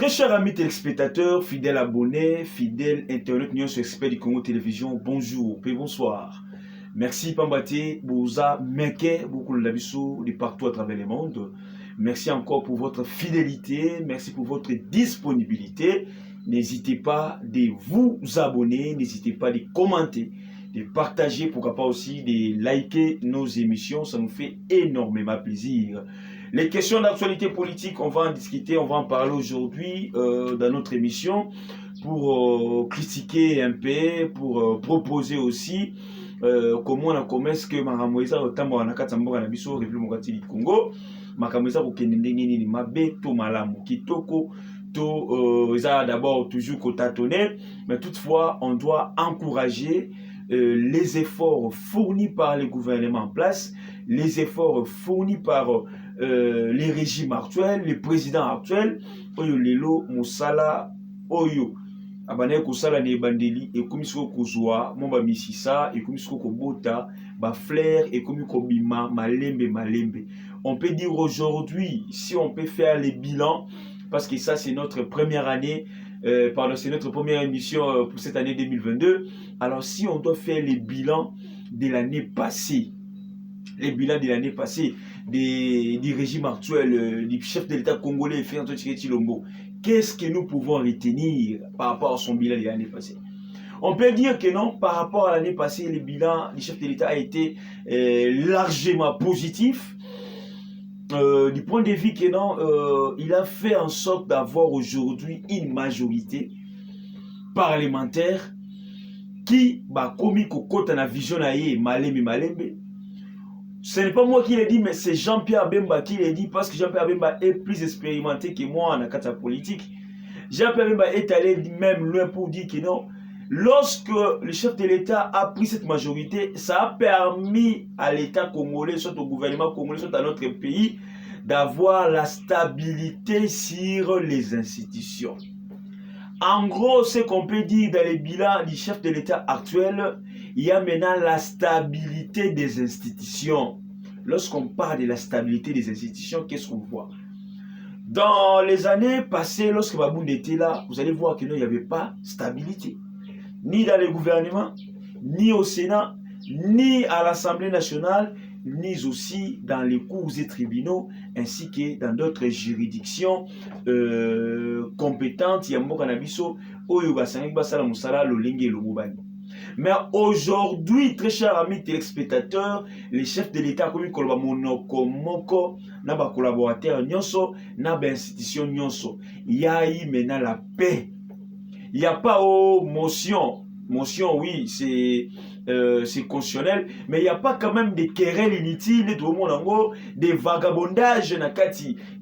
Très chers amis téléspectateurs, fidèles abonnés, fidèles internautes, nous sommes experts du Congo Télévision. Bonjour et bonsoir. Merci Pambate, Bouza, Meke, beaucoup de l'abissou de partout à travers le monde. Merci encore pour votre fidélité, merci pour votre disponibilité. N'hésitez pas de vous abonner, n'hésitez pas de commenter, de partager, pourquoi pas aussi de liker nos émissions, ça nous fait énormément plaisir. Les questions d'actualité politique, on va en discuter, on va en parler aujourd'hui dans notre émission pour critiquer un peu, pour proposer aussi comment on a commencé que Maramoïsa Otambo na Katambo na biso République du Congo, Makamoïsa Okendengeni Mabe to Malamu Kitoko to d'abord toujours cotatonné, mais toutefois on doit encourager les efforts fournis par les gouvernements en place, les efforts fournis par les régimes actuels, les présidents actuels, Oyo Lelo Moussala Oyo. Abane kusala ne bandeli et comme siko kozwa momba misisa et comme siko kobota ba flair et comme kobima malembe. On peut dire aujourd'hui, si on peut faire les bilans, parce que ça c'est notre première année, c'est notre première émission pour cette année 2022. Alors si on doit faire les bilans de l'année passée, les bilans de l'année passée du régime actuel, du chef de l'État congolais, Félix Tshilombo, qu'est-ce que nous pouvons retenir par rapport à son bilan de l'année passée? On peut dire que non, par rapport à l'année passée, le bilan du chef de l'État a été largement positif. Du point de vue que non, il a fait en sorte d'avoir aujourd'hui une majorité parlementaire qui va commis kokota na vision na ye malembe. Ce n'est pas moi qui l'ai dit, mais c'est Jean-Pierre Bemba qui l'a dit, parce que Jean-Pierre Bemba est plus expérimenté que moi en la politique. Jean-Pierre Bemba est allé même loin pour dire que non, lorsque le chef de l'État a pris cette majorité, ça a permis à l'État congolais, soit au gouvernement congolais, soit à notre pays, d'avoir la stabilité sur les institutions. En gros, ce qu'on peut dire dans les bilans du chef de l'État actuel, il y a maintenant la stabilité des institutions. Lorsqu'on parle de la stabilité des institutions, qu'est-ce qu'on voit? Dans les années passées, lorsque Baboun était là, vous allez voir qu'il n'y avait pas de stabilité. Ni dans le gouvernement, ni au Sénat, ni à l'Assemblée nationale, ni aussi dans les cours et tribunaux, ainsi que dans d'autres juridictions compétentes. Mais aujourd'hui, très chers amis téléspectateurs, les chefs de l'État, comme ils monoko, na ba collaborateurs nyonso, na ba institution nyonso, il y a eu maintenant la paix. Il n'y a pas de motion. Motion, oui, c'est constitutionnel, mais il n'y a pas quand même des querelles inutiles, des vagabondages.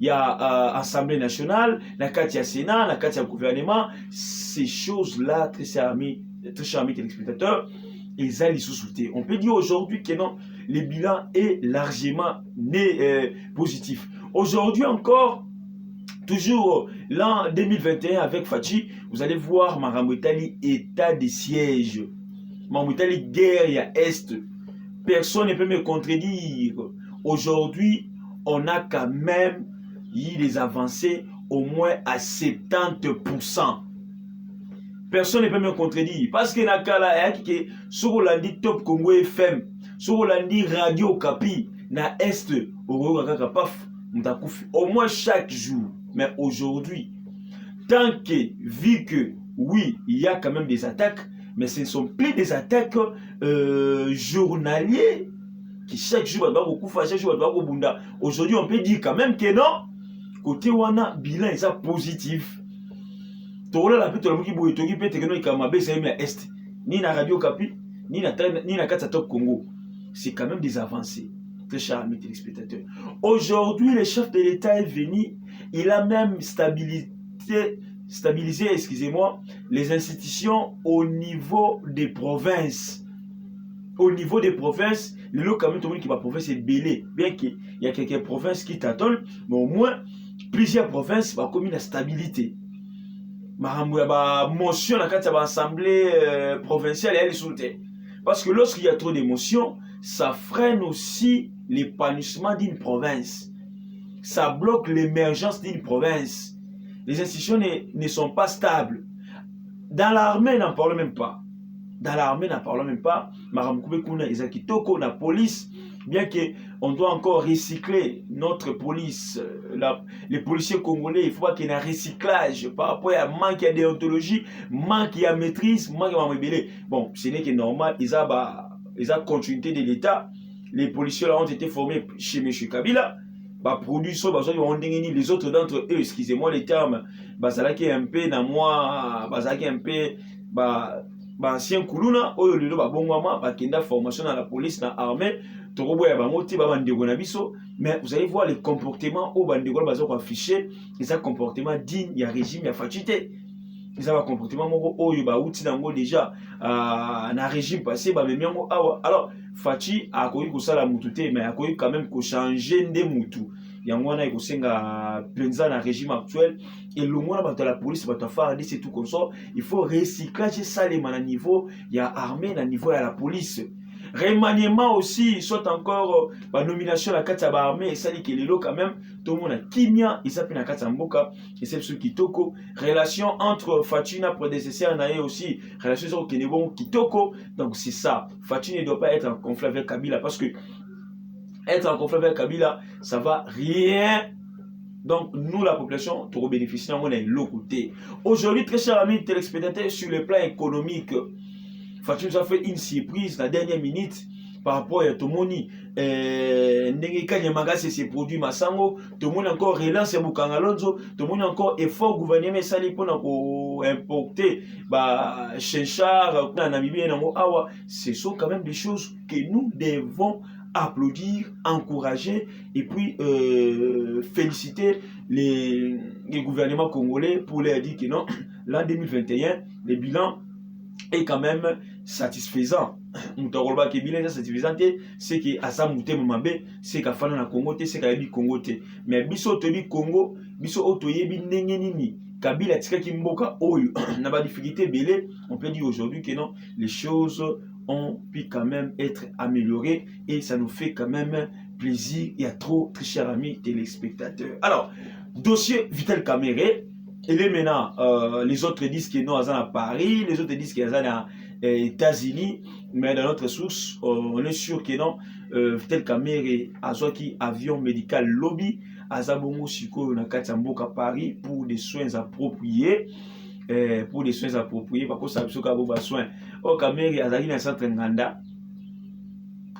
Il y a Assemblée nationale, il y a Sénat, il y a gouvernement. Ces choses-là, très chers amis téléspectateurs, ils allaient sous-souter. On peut dire aujourd'hui que non, le bilan est largement positif. Aujourd'hui encore, toujours l'an 2021 avec Fachi, vous allez voir Maramouitali état de siège. Maramouitali guerre, il y a Est. Personne ne peut me contredire. Aujourd'hui, on a quand même eu des avancées au moins à 70%. Personne ne peut me contredire. Parce que Nakala, sur l'andi Top Congo FM, sur l'andi Radio Kapi, na Est, au moins chaque jour. Mais aujourd'hui, tant que, vu que, oui, il y a quand même des attaques, mais ce ne sont plus des attaques journalières qui chaque jour, aujourd'hui, on peut dire quand même que non, côté wana, bilan est positif. Ni na Radio Kapi, ni na Kata Top Congo. C'est quand même des avancées. Très chers amis téléspectateurs. Aujourd'hui, le chef de l'État est venu, il a même stabilisé, excusez-moi, les institutions au niveau des provinces. Au niveau des provinces, le lot quand même, tout le monde qui va province est belé. Bien qu'il y a quelques provinces qui t'attendent, mais au moins, plusieurs provinces vont comme la stabilité. Ma motion dans l'Assemblée provinciale, elle est sous le terre. Parce que lorsqu'il y a trop d'émotions, ça freine aussi l'épanouissement d'une province. Ça bloque l'émergence d'une province. Les institutions ne sont pas stables. Dans l'armée, n'en parlons même pas. Dans l'armée, n'en parlons même pas. Maramkoube Kuna, Ezakitoko, la police, bien qu'on doit encore recycler notre police, les policiers congolais, il faut pas qu'il y ait un recyclage par rapport à manque de déontologie, manque de maîtrise, manque de rébellion. Bon, ce n'est que normal, ils ont continuité de l'État. Les policiers là ont été formés chez M. Kabila. Produits les autres d'entre eux, excusez-moi les termes, bazalaki un peu dans moi, bazalaki un peu ancien kuluna oyo lelo babongwama bakenda formation dans la police dans l'armée tokoboya bango ti babandeko na biso, mais vous allez voir les comportements au bandeko bazo ko afficher les comportements digne ya régime ya fatité. Ils ont un comportement moko oyo ba outi nango déjà na régime passé ba memiango awa. Alors Fachi a koyi kosala mutu te, mais a koyi quand même ko changer nde mutu yango wana ekosenga penza na régime actuel et le monde ba la police ba faire c'est tout comme ça. Il faut recyclage ça les na niveau ya armée na niveau ya la police. Remaniement aussi, soit encore la nomination à la carte armée, et ça dit que les lots quand même, tout le monde a kimia, il s'appelle la carte mboka, et c'est ce kitoko. Relation entre Fatina prédécesseur et aussi relation sur Kenebon kitoko. Donc c'est ça. Fatina ne doit pas être en conflit avec Kabila parce que être en conflit avec Kabila, ça va rien. Donc, nous, la population, tout bénéficier, on est l'autre côté. Aujourd'hui, très chers amis téléspectateurs, sur le plan économique, Fatou nous a fait une surprise la dernière minute par rapport à Tomoni. Ndenge c'est produits Massango. Tomoni encore relance Bukangalonzo. Tomoni encore effort gouvernement sali pour importer Chenchar, Namibie, Awa. Ce sont quand même des choses que nous devons applaudir, encourager et puis féliciter les gouvernements congolais pour leur dire que non, l'an 2021, les bilans est quand même satisfaisant. C'est que Assam Moutemambe, c'est qu'à Fana Congo, c'est qu'à Ebi Congo. Mais biso Tobi Congo, biso Otoyebi Nengenini, Kabila Tika Kimboka Oyo, n'a pas de difficulté belé. On peut dire aujourd'hui que non, les choses ont pu quand même être améliorées et ça nous fait quand même plaisir. Il y a trop, très chers amis téléspectateurs. Alors, dossier Vital Kamere. Et là maintenant, les autres disent que non, à Paris, les autres disent qu'ils sont aux États-Unis, mais dans notre source, on est sûr que non, tel Kamere, Azoki, avion médical lobby, Azabongo Siko, Nakatamboka Paris, pour des soins appropriés. Pour des soins appropriés, parce que ça veut dire soins. Au Kamere, Azaki dans le centre Nganda.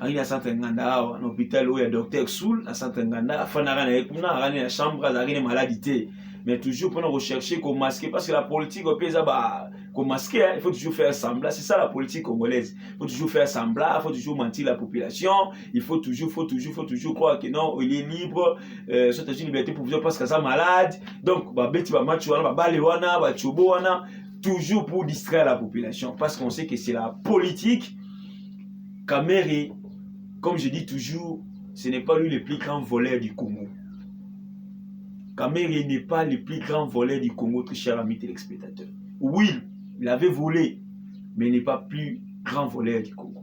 Il y a un hôpital où il y a un docteur Soul, à centre Nganda, il y a une chambre, il y a une maladie. Mais toujours pour nous rechercher, qu'on masquer, parce que la politique, qu'on masquer, il faut toujours faire semblant. C'est ça la politique congolaise. Il faut toujours faire semblant, il faut toujours mentir la population, il faut toujours croire que non, il est libre, c'est une liberté pour vous parce que ça malade. Donc, toujours pour distraire la population, parce qu'on sait que c'est la politique. Kamere, comme je dis toujours, ce n'est pas lui le plus grand voleur du Congo. Kamere n'est pas le plus grand voleur du Congo, très cher ami téléspectateur. Oui, il avait volé, mais il n'est pas plus grand voleur du Congo.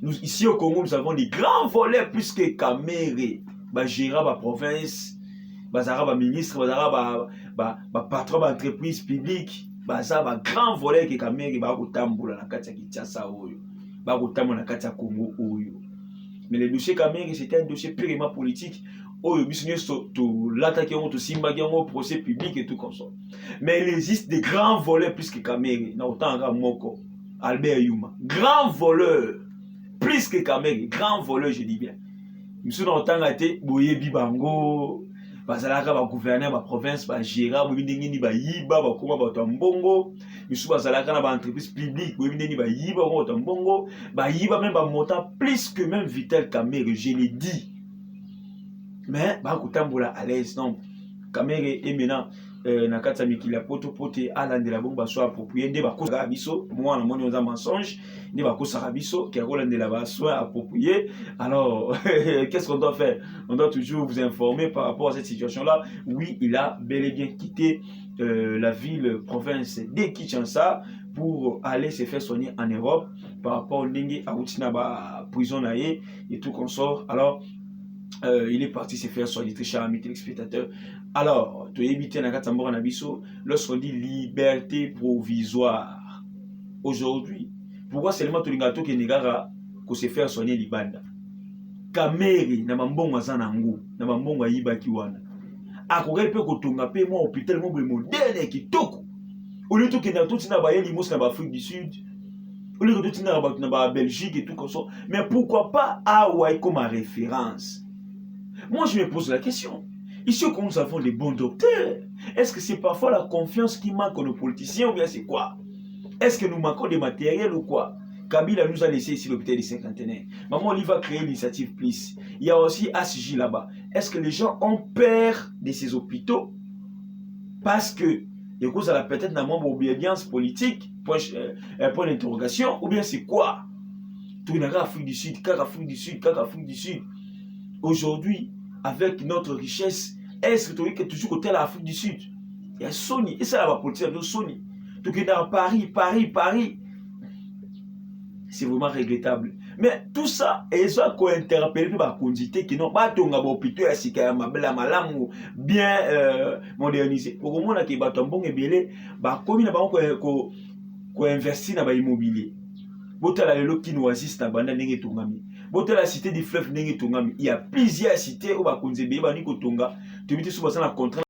Nous, ici au Congo, nous avons des grands voleurs plus que Kamere. Gérard, la province, Bazara, ministre, Bazara, patron d'entreprise publique, Bazara, grand voleur que Kamere, Bagotamboula, la Katia Kitasa Oyo, Bagotamboula, la Katia Congo Oyo. Mais le dossier Kamere, c'était un dossier purement politique. Oh, l'attaque au Simba, au procès public et tout comme ça. Mais il existe des grands voleurs plus que Kamere. N'a autant grand Moko, Albert Yuma. Grand voleur. Plus que Kamere. Grand voleur, je dis bien. Monsieur n'a autant été Boye Bibango, Bazalaka, gouverneur, la province, Gérard, Bobindini, Yiba, Bakoma, Tambongo. Monsieur Bazalaka, la entreprise publique, Bobindini, Yiba, Tambongo. Yiba, même montant plus que même Vital Kamere, je l'ai dit. Mais Bakutambola à l'aise, non. Kamere est maintenant Nakata Mikila Poto Pote Alan de la bombe soit approprié. Nde Bako Sarabiso, moi, on a un mensonge. Nde Bako Sarabiso, qui a Roland de la soit approprié. Alors, qu'est-ce qu'on doit faire? On doit toujours vous informer par rapport à cette situation-là. Oui, il a bel et bien quitté la ville, province de Kinshasa pour aller se faire soigner en Europe par rapport au Ndenge à Outinaba prison et tout consort. Alors, il est parti se faire soigner, très cher ami téléspectateur. Alors, tu éviter lorsqu'on dit liberté provisoire. Aujourd'hui, pourquoi seulement tu as que se faire soigner Libanda? Kameri, na mambongo zanangu, na mambongo yibaki wana. Akogeli pe kotonga pe mo hôpital mo moderne kitoko. Au lieu de tout na ba limos na Afrique du Sud, au lieu de tout na ba Belgique et tout comme ça, mais pourquoi pas Hawaï comme référence? Moi, je me pose la question. Ici, quand nous avons des bons docteurs, est-ce que c'est parfois la confiance qui manque aux politiciens ou bien c'est quoi? Est-ce que nous manquons de matériel ou quoi? Kabila nous a laissé ici l'hôpital des cinquantenaires. Maman, il va créer l'initiative plus. Il y a aussi ACJ là-bas. Est-ce que les gens ont peur de ces hôpitaux? Parce que, il cause à peut-être une obédience politique, point d'interrogation, ou bien c'est quoi? Tout le monde Afrique du Sud, Afrique du Sud, Afrique du Sud. Aujourd'hui, avec notre richesse, est-ce que tu es toujours côté de l'Afrique du Sud? Il y a Sony, et ça la politique de Sony. Tu es dans Paris. C'est vraiment regrettable. Mais tout ça, ils ont interpellé par quantité qui n'ont pas ton hôpital bien modernisé. Pour que monde qui bat un bon ébélé, bah comme il a ko investir dans l'immobilier. Botala lelo qui nous assiste na banda ndenge tongami. Botala cité du fleuve ndenge tongami. Il y a plusieurs cités où ba konzebe ba ni kotonga. Tu mets sur la contrat